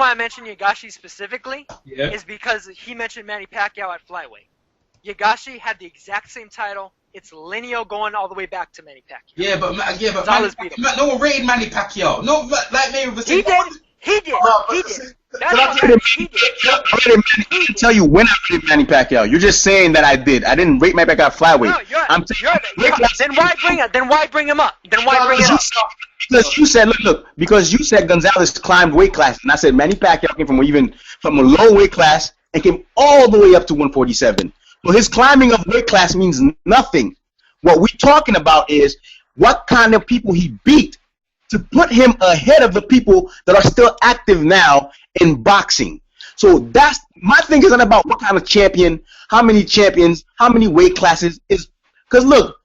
why I mentioned Yagashi specifically is because he mentioned Manny Pacquiao at flyweight. Yagashi had the exact same title. It's lineal going all the way back to Manny Pacquiao. Yeah, but no one rated Manny Pacquiao. No, like maybe he did. I didn't tell you when I rated Manny Pacquiao. You're just saying that I did. I didn't rate Manny Pacquiao flyweight. Then why bring him up? Because you said, look, because you said Gonzalez climbed weight class, and I said Manny Pacquiao came from a low weight class and came all the way up to 147. Well, his climbing of weight class means nothing. What we're talking about is what kind of people he beat to put him ahead of the people that are still active now in boxing. So that's my thing. Isn't about what kind of champion, how many champions, how many weight classes is. Because look,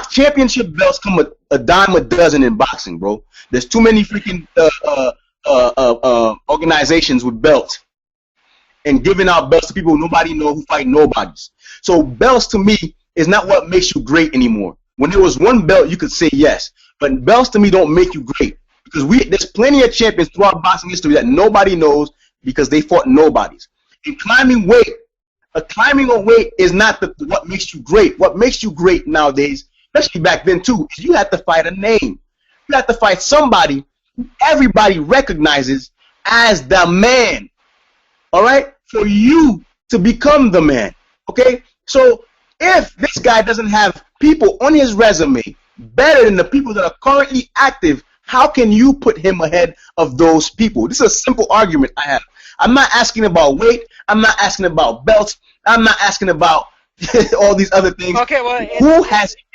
championship belts come with a dime a dozen in boxing, bro. There's too many freaking organizations with belts and giving out belts to people nobody know who fight nobodies. So belts to me is not what makes you great anymore. When there was one belt, you could say yes, but belts to me don't make you great because there's plenty of champions throughout boxing history that nobody knows because they fought nobodies. And climbing a weight is not what makes you great. What makes you great nowadays, especially back then too, is you have to fight a name. You have to fight somebody who everybody recognizes as the man. All right, for you to become the man. Okay, so if this guy doesn't have people on his resume better than the people that are currently active, how can you put him ahead of those people? This is a simple argument I have. I'm not asking about weight. I'm not asking about belts. I'm not asking about all these other things. Okay, well,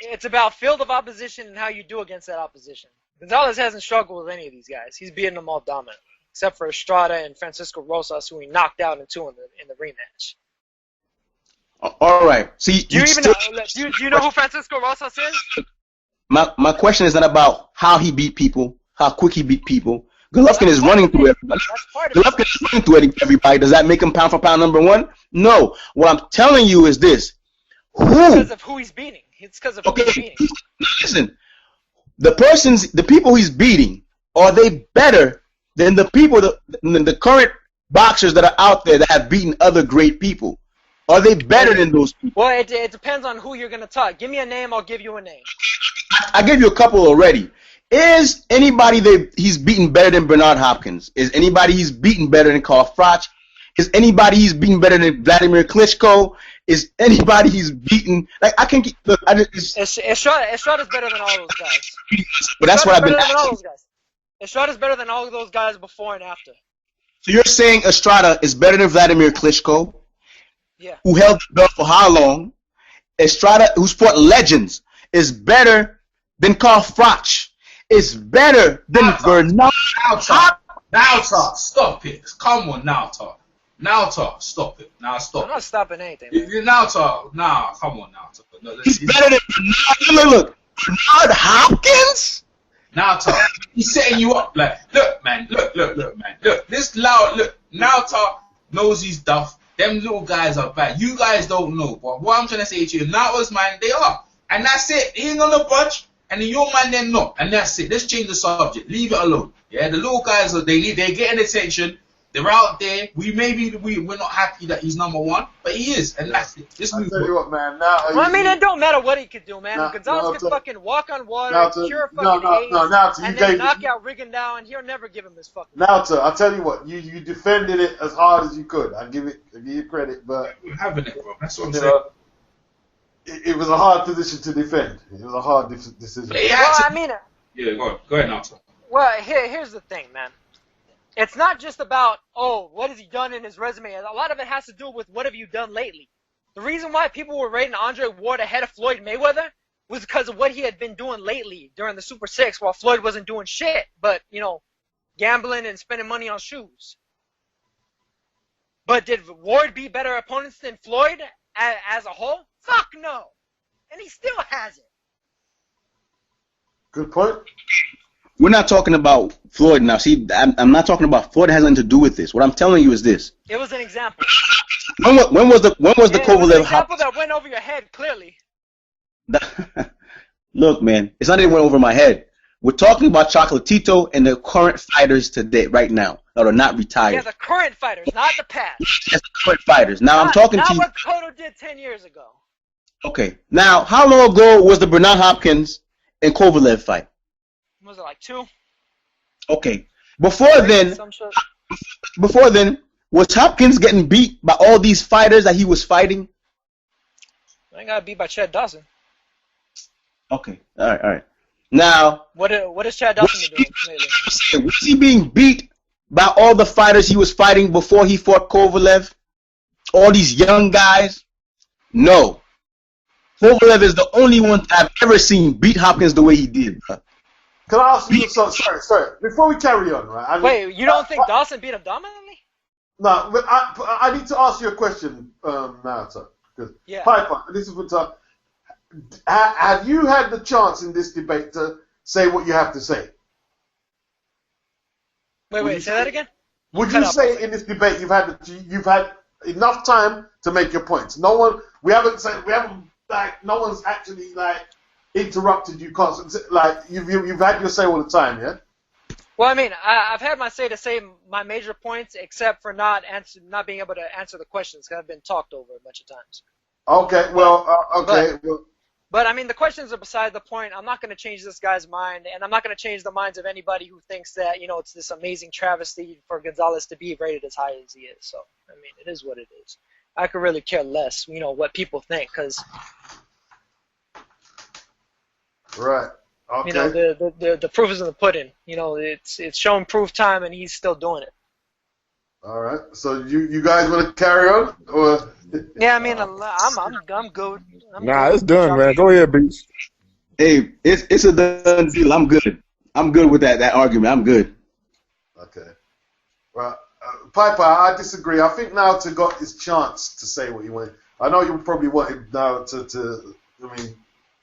it's about field of opposition and how you do against that opposition. Gonzalez hasn't struggled with any of these guys. He's beaten them all dominant, except for Estrada and Francisco Rosas, who he knocked out in the rematch. All right. See, do you know who Francisco Rosas is? My question is not about how he beat people, how quick he beat people. Golovkin is running through everybody. Golovkin is running through everybody. Does that make him pound for pound number one? No. What I'm telling you is this. Because of who he's beating. It's because of who he's beating. Listen, the people he's beating, are they better than the people, than the current boxers that are out there that have beaten other great people? Are they better than those people? Well, it depends on who you're going to talk. Give me a name, I'll give you a name. I gave you a couple already. Is anybody that he's beaten better than Bernard Hopkins? Is anybody he's beaten better than Carl Froch? Is anybody he's beaten better than Vladimir Klitschko? Is anybody he's beaten? Like, I can look. Estrada's better than all those guys. But that's what I've been asking. Estrada's better than all of those guys before and after. So you're saying Estrada is better than Vladimir Klitschko? Yeah. Who held the belt for how long? Estrada, who's fought legends, is better than Carl Froch. Is better than Bernard. Naota, stop it. Come on, Naota, stop it. Now stop. I'm not stopping anything. Naota, come on, Naota. No, he's better than Bernard. Look, Bernard Hopkins? Naota, he's setting you up. Like, look, man. Look, this loud, look, Naota knows his stuff. Them little guys are bad. You guys don't know. But what I'm trying to say to you, Naota's man, they are. And that's it. He ain't gonna budge. And then your man, they're not. And that's it. Let's change the subject. Leave it alone. Yeah, the little guys, they're getting attention. They're out there. We're not happy that he's number one, but he is. And that's it. Just move on. Tell you what, man. It don't matter what he could do, man. Gonzalez could fucking walk on water, cure fucking AIDS, and then knock out Riggin down. He'll never give him his fucking. Naota, I'll tell you what. You defended it as hard as you could. I give you credit, but we're having it, bro. That's what I'm saying. It was a hard position to defend. It was a hard decision. Yeah, go ahead, Naota. Well, here's the thing, man. It's not just about, what has he done in his resume. A lot of it has to do with what have you done lately. The reason why people were rating Andre Ward ahead of Floyd Mayweather was because of what he had been doing lately during the Super 6 while Floyd wasn't doing shit but, gambling and spending money on shoes. But did Ward beat better opponents than Floyd as a whole? Fuck no. And he still has it. Good point. We're not talking about Floyd now. See, I'm not talking about Floyd. It has nothing to do with this. What I'm telling you is this. It was an example. When was the Kovalev? An example that went over your head, clearly. Look, man, it's not even went over my head. We're talking about Chocolatito and the current fighters today, right now, that are not retired. Yeah, the current fighters, not the past. Yes, the current fighters. Now I'm talking to you. Not what Cotto did 10 years ago. Okay. Now, how long ago was the Bernard Hopkins and Kovalev fight? Was it like 2? Okay. Before then, was Hopkins getting beat by all these fighters that he was fighting? I got beat by Chad Dawson. Okay. All right. Now, what is Chad Dawson doing lately? Was he being beat by all the fighters he was fighting before he fought Kovalev? All these young guys? No. Kovalev is the only one I've ever seen beat Hopkins the way he did, bro. Can I ask you something? Sorry. Before we carry on, right? Wait, you don't think Dawson beat him dominantly? No, but I need to ask you a question, Naota. Yeah. Piper, this is what have you had the chance in this debate to say what you have to say? Wait, say that again? Would you say in this debate you've had enough time to make your points? No one's actually interrupted you constantly. Like you've had your say all the time, yeah. Well, I mean, I've had my say to say my major points, except for not being able to answer the questions because I've been talked over a bunch of times. Okay, But I mean, the questions are beside the point. I'm not going to change this guy's mind, and I'm not going to change the minds of anybody who thinks that it's this amazing travesty for Gonzalez to be rated as high as he is. So I mean, it is what it is. I could really care less, what people think, because. Right. Okay. The proof is in the pudding. It's showing proof time, and he's still doing it. All right. So you guys want to carry on, or? Yeah, I mean, I'm good. It's done, man. Go ahead, Beats. Hey, it's a done deal. I'm good. I'm good with that argument. I'm good. Okay. Well, Piper, I disagree. I think Naota got his chance to say what he wanted. I know you probably wanted now to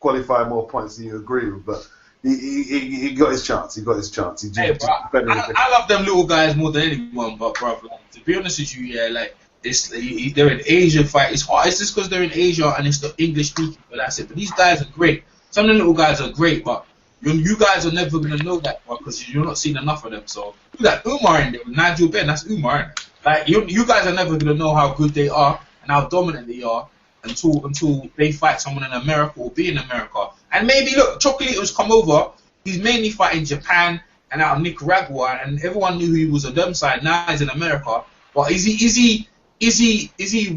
qualify more points than you agree with, but he got his chance. He got his chance. Hey, bro, I love them little guys more than anyone, but bro, to be honest with you, yeah, like they're in Asia fight. It's hard. It's just because they're in Asia and it's the English speaking, but that's it. But these guys are great. Some of the little guys are great, but you guys are never gonna know that because you're not seeing enough of them. So look at Umar in there with Nigel Benn. That's Umar. In there. Like you guys are never gonna know how good they are and how dominant they are until they fight someone in America or be in America. And maybe look, Chocolato's come over. He's mainly fighting Japan and out of Nicaragua, and everyone knew he was a them side. Now he's in America. But is he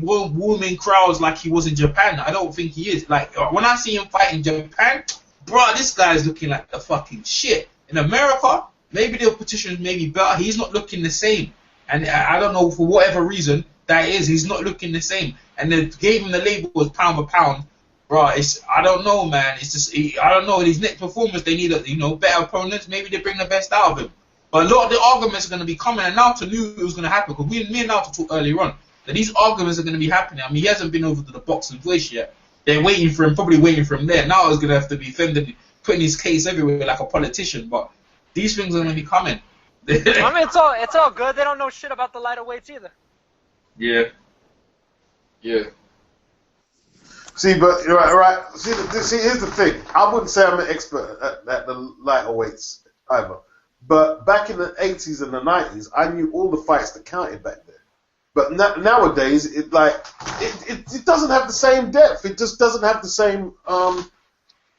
warming crowds like he was in Japan? I don't think he is. Like when I see him fight in Japan, bro, this guy's looking like the fucking shit. In America, maybe the competition may be better. He's not looking the same, and I don't know for whatever reason that is. He's not looking the same, and they gave him the label as pound for pound. Bro, I don't know, man. It's just I don't know. These next performers, they need better opponents. Maybe they bring the best out of him. But a lot of the arguments are going to be coming, and Naota knew it was going to happen because me and Naota talked earlier on that these arguments are going to be happening. I mean, he hasn't been over to the boxing place yet. They're waiting for him, probably waiting for him there. Now he's going to have to be defending, putting his case everywhere like a politician. But these things are going to be coming. I mean, it's all good. They don't know shit about the lighter weights either. Yeah. See, but right. See, here's the thing. I wouldn't say I'm an expert at the lighter weights either. But back in the 80s and the 90s, I knew all the fights that counted back then. But nowadays, it doesn't have the same depth. It just doesn't have the same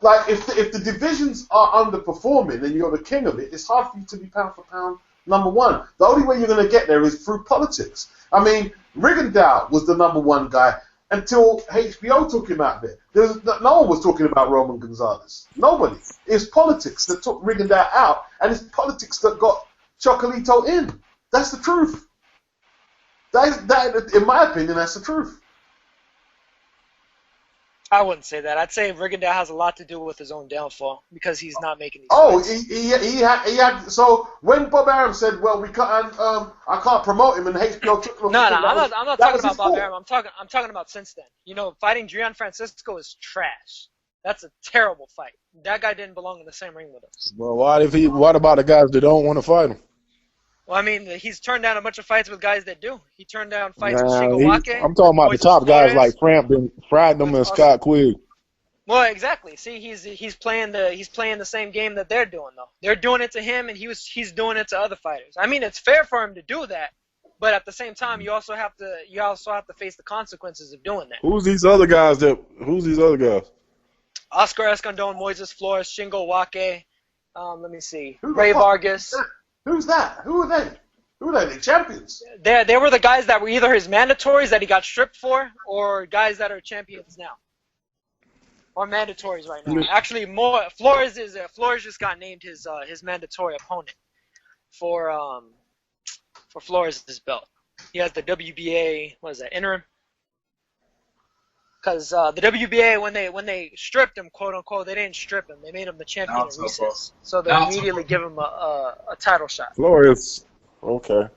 like if the divisions are underperforming and you're the king of it, it's hard for you to be pound for pound number one. The only way you're going to get there is through politics. I mean, Rigondeaux was the number one guy until HBO took him out there. No one was talking about Roman Gonzalez. Nobody. It's politics that took Rigondeaux out, and it's politics that got Chocolito in. That's the truth. That, in my opinion, that's the truth. I wouldn't say that. I'd say Rigondeaux has a lot to do with his own downfall because he's not making these. Oh, fights. he had. So when Bob Arum said, "Well, we can't, I can't promote him," and HBO took him. No, I'm not talking about Bob Arum. I'm talking about since then. You know, fighting Gianfrancisco is trash. That's a terrible fight. That guy didn't belong in the same ring with us. Well, what about the guys that don't want to fight him? Well, I mean, he's turned down a bunch of fights with guys that do. He turned down fights with Shingo Wake. I'm talking about the top guys like Frampton, Friedman, and Scott Quigg. Well, exactly. See, he's playing the same game that they're doing though. They're doing it to him, and he's doing it to other fighters. I mean, it's fair for him to do that, but at the same time, you also have to face the consequences of doing that. Who's these other guys? Oscar Escandón, Moises Flores, Shingo Wake. Let me see. Ray Vargas. Who's that? Who are they? Who are they? The champions? They were the guys that were either his mandatories that he got stripped for, or guys that are champions now, or mandatories right now. Actually, Flores just got named his mandatory opponent for Flores' belt. He has the WBA. What is that? Interim. Because the WBA, when they stripped him, quote unquote, they didn't strip him. They made him the champion in recess. So they immediately give him a title shot. Flores. Okay.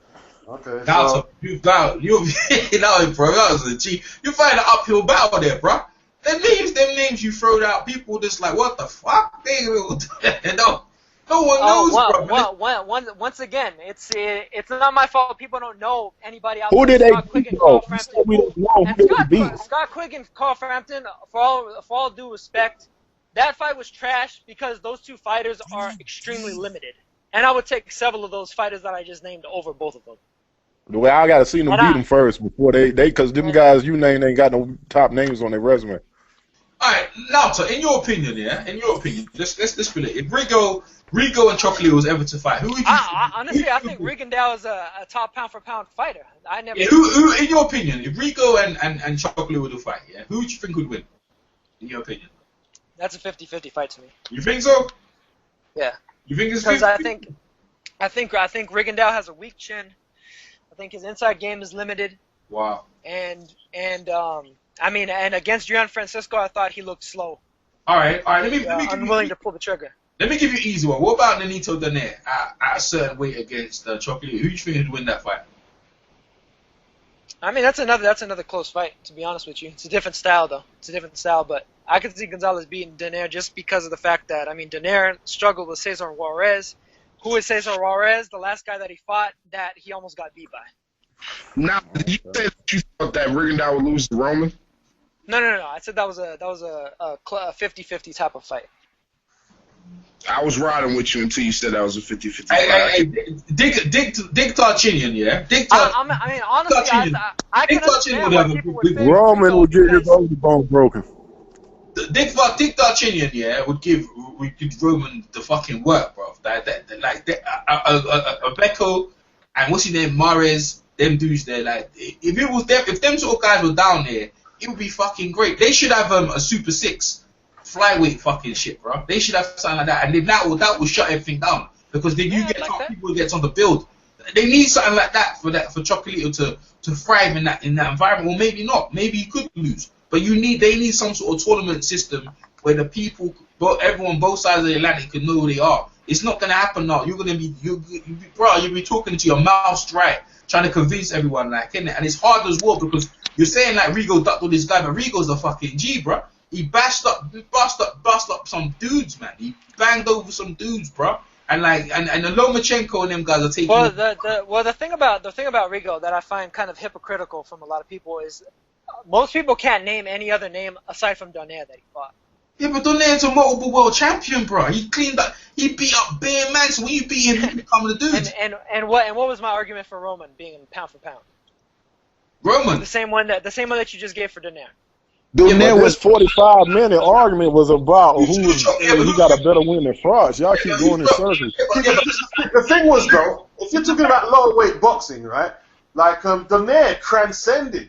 Now, so you bro, that was a G. You find an uphill battle there, bro. Them names you throwed out, people just like, what the fuck? No one knows, bro. Once again, it's not my fault. People don't know anybody out there. Who did they beat, though? Scott Quigg and Carl Frampton, for all due respect, that fight was trash because those two fighters are extremely limited. And I would take several of those fighters that I just named over both of them. The way I gotta see them beat them first before they because them guys you named ain't got no top names on their resume. Alright, Naota, in your opinion, let's put it. If Rigo and Chocolate was ever to fight, who would you honestly, I think Rigondeaux is a top pound for pound fighter. Who in your opinion, if Rigo and Chocolate were to fight, who would you think would win? In your opinion? That's a 50-50 fight to me. You think so? Yeah. You think it's 50? Because I think Rigondeaux has a weak chin. I think his inside game is limited. Wow. And against Gianfrancisco, I thought he looked slow. All right. Let me unwilling to pull the trigger. Let me give you an easy one. What about Nonito Donaire at a certain weight against Chocolate? Who do you think would win that fight? I mean, that's another close fight. To be honest with you, it's a different style though. But I could see Gonzalez beating Donaire just because of the fact that Donaire struggled with Cesar Juarez. Who is Cesar Juarez? The last guy that he fought that he almost got beat by. Now, you said you thought that Rigondeaux would lose to Roman? No. I said that was a 50-50 type of fight. I was riding with you until you said that was a 50-50 fight. Hey, Dig Tarchinian, yeah? I mean, honestly, I can understand why people would say Roman would get his because- other bone broken. Dig Tarchinian, yeah, would give Roman the fucking work, bro. Becco and what's his name, Mares, them dudes there, like, if it was them, if them sort of guys were down there, it would be fucking great. They should have a Super 6 flyweight fucking shit, bro. They should have something like that, and then that will shut everything down because then you get like some that. people get on the build. They need something like that for Chocolatito to thrive in that environment. Or maybe not. Maybe he could lose, but they need some sort of tournament system where the people, everyone, both sides of the Atlantic can know who they are. It's not gonna happen now. You'll be talking to your mouth dry, trying to convince everyone, like, innit? And it's hard as well because you're saying like Rigo ducked all this guy, but Rigo's a fucking G, bro. He bust up some dudes, man. He banged over some dudes, bro. And like, and the Lomachenko and them guys are taking. Well, the thing about Rigo that I find kind of hypocritical from a lot of people is most people can't name any other name aside from Donaire that he fought. Yeah, but Donaire's a multiple world champion, bro. He cleaned up. He beat up bare man. So when you beat him, you become the dude. And what was my argument for Roman being pound for pound? Roman. The same one that you just gave for Donaire. Donaire was 45-minute argument was about who got a better win than Frost. Y'all keep going in circles. The thing was, though, if you're talking about lower weight boxing, right? Like Donaire transcended,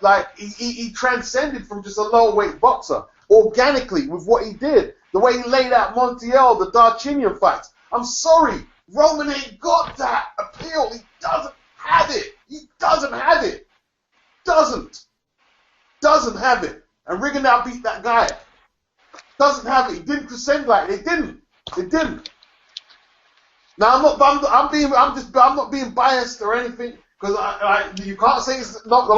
like he transcended from just a lower weight boxer organically with what he did, the way he laid out Montiel, the Darchinian fights. I'm sorry, Roman ain't got that appeal. He doesn't have it. He doesn't have it. Doesn't have it. And Rigondeaux beat that guy. Doesn't have it. He didn't transcend like it. It didn't. Now I'm not being biased or anything because you can't say it's not. No.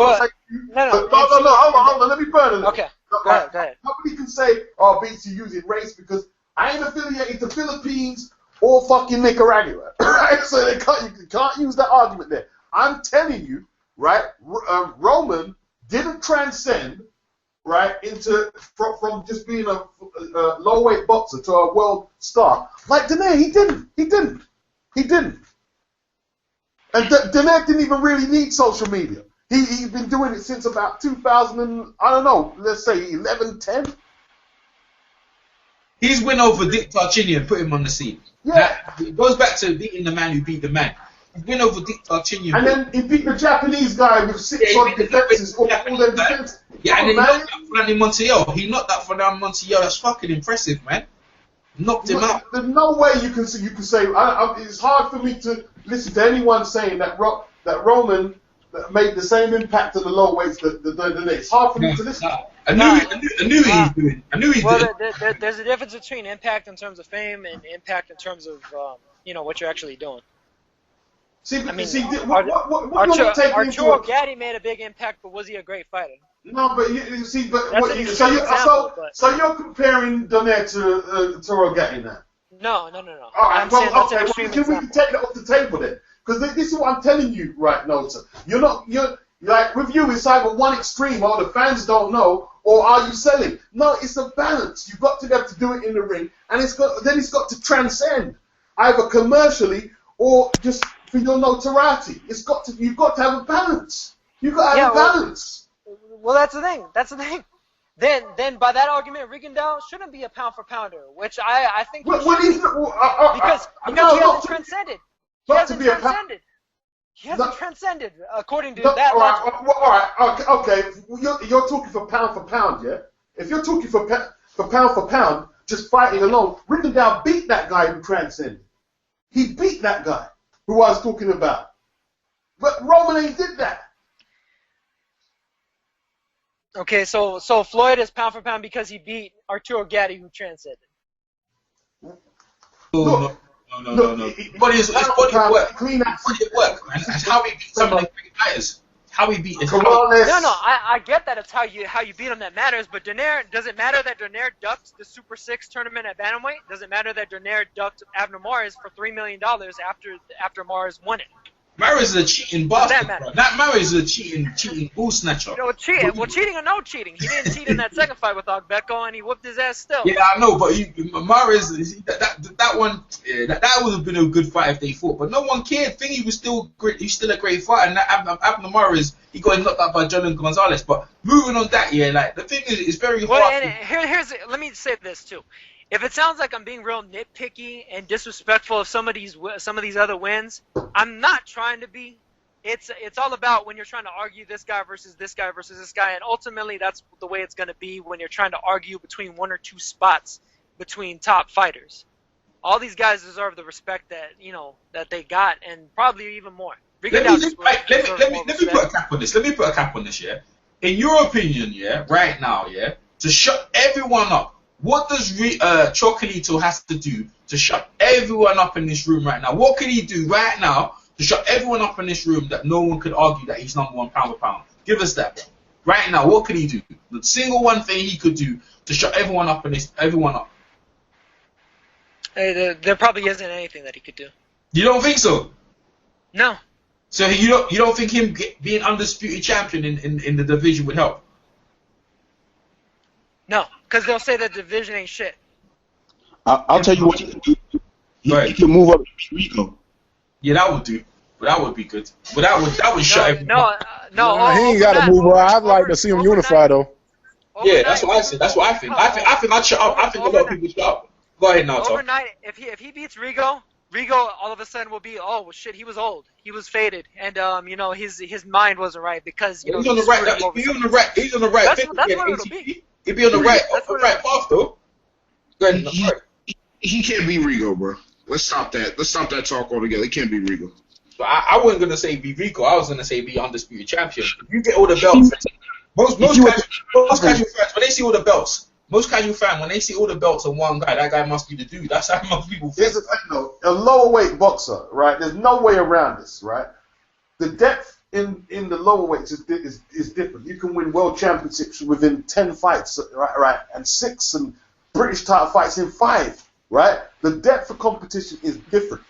Hold on. Let me burn it. Okay. Go ahead. Nobody can say, "Oh, BT using race," because I ain't affiliated to Philippines or fucking Nicaragua, right? So you can't use that argument there. I'm telling you, right? Roman didn't transcend, right, from just being a low weight boxer to a world star. Like Donaire, he didn't. And Donaire didn't even really need social media. He's been doing it since about 2000 and, I don't know, let's say 11, 10. His win over Dick Tarchinian put him on the scene. Yeah. It goes back to beating the man who beat the man. His win over Dick Tarchinian. And then he beat the Japanese guy with 6 on defenses, all them defenses. Yeah, and then he knocked out Fernando Montiel. He knocked out Fernando Montiel. That's fucking impressive, man. Knocked him out. There's no way you can say. It's hard for me to listen to anyone saying that Roman made the same impact to the low weights that it's hard for me to listen. I knew he was doing. There's a difference between impact in terms of fame and impact in terms of what you're actually doing. Arturo Gatti made a big impact, but was he a great fighter? No, but so you're comparing Donaire to Arturo Gatti now? No. All right, we can take that off the table then, because this is what I'm telling you, right, Naota. You're like with you, it's either one extreme, or the fans don't know, or are you selling? No, it's a balance. You've got to be able to do it in the ring, and it's got to transcend either commercially or just for your notoriety. You've got to have a balance. You've got to have a balance. Well, that's the thing. Then by that argument, Rigondeaux shouldn't be a pound for pounder, which I think because he hasn't transcended. He hasn't transcended according to that logic. All right, okay. You're talking for pound, yeah? If you're talking for pound, just fighting alone, Rigondeaux beat that guy who transcended. He beat that guy who I was talking about. But Roman ain't did that. Okay, so Floyd is pound for pound because he beat Arturo Gatti who transcended. No. But it's body work. Clean that body work, man. That's how he beat some of the great fighters. How he beat. No, I get that it's how you beat him that matters. But Donaire, does it matter that Donaire ducked the Super 6 tournament at bantamweight? Does it matter that Donaire ducked Abner Mares for $3 million after Mares won it? Maris is a cheating Does that bastard, matter? bro. That Maris is a cheating ball snatcher. You know, cheating or no cheating, he didn't cheat in that second fight with Ogbeko, and he whooped his ass still. Yeah, I know, but Maris, that one, yeah, that would have been a good fight if they fought. But no one cared. Thing, he was still great. He's still a great fighter. And Abner Maris, he got knocked out by John Gonzalez. But moving on that, yeah, like the thing is, it's very Well, hard. and let me say this too. If it sounds like I'm being real nitpicky and disrespectful of some of these other wins, I'm not trying to be. It's all about when you're trying to argue this guy versus this guy versus this guy, and ultimately that's the way it's going to be when you're trying to argue between one or two spots between top fighters. All these guys deserve the respect that they got, and probably even more. Let me put a cap on this. Let me put a cap on this, yeah. In your opinion, yeah, right now, yeah, to shut everyone up, what does Chocolito has to do to shut everyone up in this room right now? What can he do right now to shut everyone up in this room that no one could argue that he's number one pound for pound? Give us that. Right now, what could he do? The single one thing he could do to shut everyone up. There probably isn't anything that he could do. You don't think so? No. So you don't think him being undisputed champion in the division would help? No, because they'll say the division ain't shit. I'll tell you what he can do. He can move up to Rico. Yeah, that would do. But that would be good. But that would shut everyone up. No. He ain't got to move on. I'd like to see him unify though. Yeah, that's what I said. That's what I think. I think I'd shut up. I think a lot of people shut up. Go ahead now, Tom. Overnight, if he beats Rigo all of a sudden will be, oh well, shit, he was old, he was faded, and his mind wasn't right because he's on the right. He's on the right. He's on the right. That's what it'll be. He'd be on the right path though. Go ahead. He can't be Rigo, bro. Let's stop that. Let's stop that talk altogether. He can't be Rigo. But I wasn't gonna say be Rico. I was gonna say be undisputed champion. You get all the belts. Most casual fans when they see all the belts. Most casual fan, when they see all the belts on one guy, that guy must be the dude. That's how most people feel. Here's the thing, though. A lower weight boxer, right? There's no way around this, right? The depth in the lower weights is different. You can win world championships within 10 fights, right? And 6 and British title fights in 5, right? The depth of competition is different.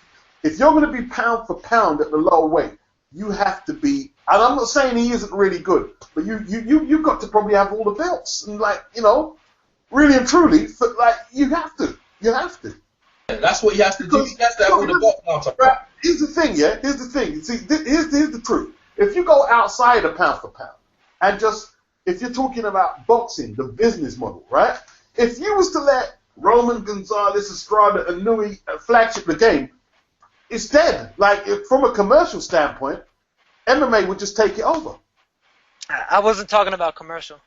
If you're going to be pound for pound at the lower weight, you have to be. And I'm not saying he isn't really good, but you've got to probably have all the belts and really and truly, you have to. That's what he has to do. He has to have all the belts now. Right. Here's the thing, yeah. Here's the thing. See, here's the truth. If you go outside of pound for pound, and if you're talking about boxing, the business model, right? If you was to let Roman, Gonzalez, Estrada, and Nui flagship the game, it's dead. From a commercial standpoint, MMA would just take it over. I wasn't talking about commercial.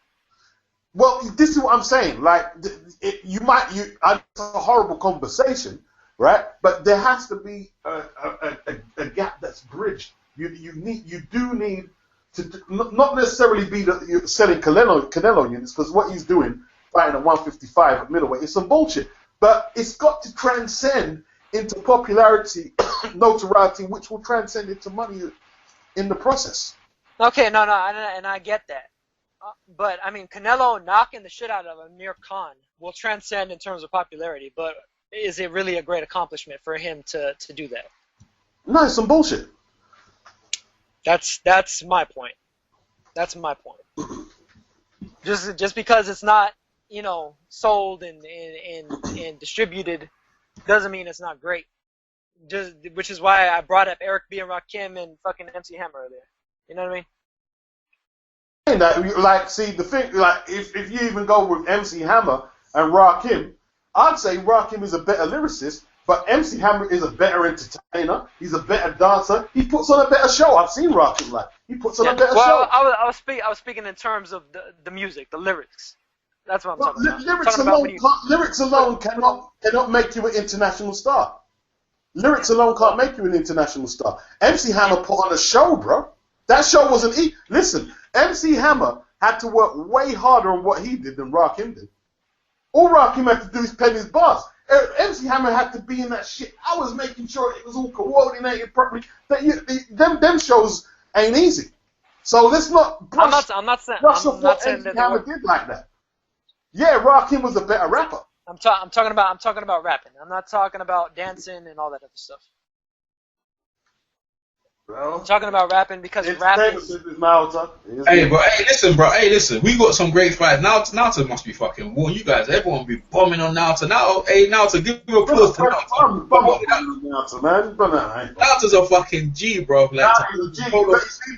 Well, this is what I'm saying. It's a horrible conversation, right? But there has to be a gap that's bridged. You do need to not necessarily be selling Canelo units, because what he's doing, fighting at 155 at middleweight, is some bullshit. But it's got to transcend into popularity, notoriety, which will transcend into money in the process. Okay, no, and I get that. But, I mean, Canelo knocking the shit out of Amir Khan will transcend in terms of popularity, but is it really a great accomplishment for him to do that? No, it's some bullshit. That's my point. That's my point. Just because it's not, sold and distributed doesn't mean it's not great. Which is why I brought up Eric B. and Rakim and fucking MC Hammer earlier. You know what I mean? The thing, if you even go with MC Hammer and Rakim, I'd say Rakim is a better lyricist, but MC Hammer is a better entertainer. He's a better dancer. He puts on a better show. I've seen Rakim he puts on a better show. Well, I was speaking in terms of the music, the lyrics. That's what I'm talking about. Lyrics alone cannot make you an international star. Lyrics alone can't make you an international star. MC Hammer put on a show, bro. That show wasn't Listen, MC Hammer had to work way harder on what he did than Rakim did. All Rakim had to do is pen his bars. MC Hammer had to be in that shit. I was making sure it was all coordinated properly. Them shows ain't easy. So let's not brush I'm not saying MC Hammer did like that. Yeah, Rakim was a better rapper. I'm talking about rapping. I'm not talking about dancing and all that other stuff. Bro. I'm talking about rapping because It's rapping. famous with this Naota. Hey, bro. Hey, listen, bro. Hey, listen. We got some great fights. Naota must be fucking warm. You guys, everyone be bombing on Naota. Now, hey, Naota, give me a applause to Naota. Naota's a fucking G, bro. Like,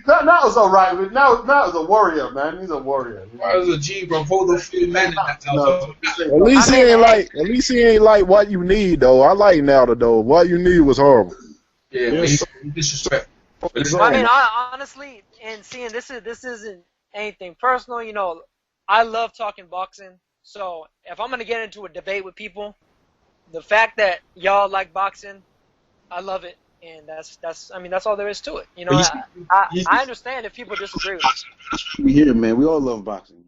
Naota's alright. Naota's a warrior, man. He's a warrior. Naota's a G, bro. Hold the few men in that Naota. At least he ain't like what you need though. I like Naota though. What you need was horrible. Yeah, but he's disrespectful. I mean, honestly, and seeing this isn't anything personal. You know, I love talking boxing. So if I'm gonna get into a debate with people, the fact that y'all like boxing, I love it, and that's all there is to it. You know, I understand if people disagree with me. We here, man. We all love boxing.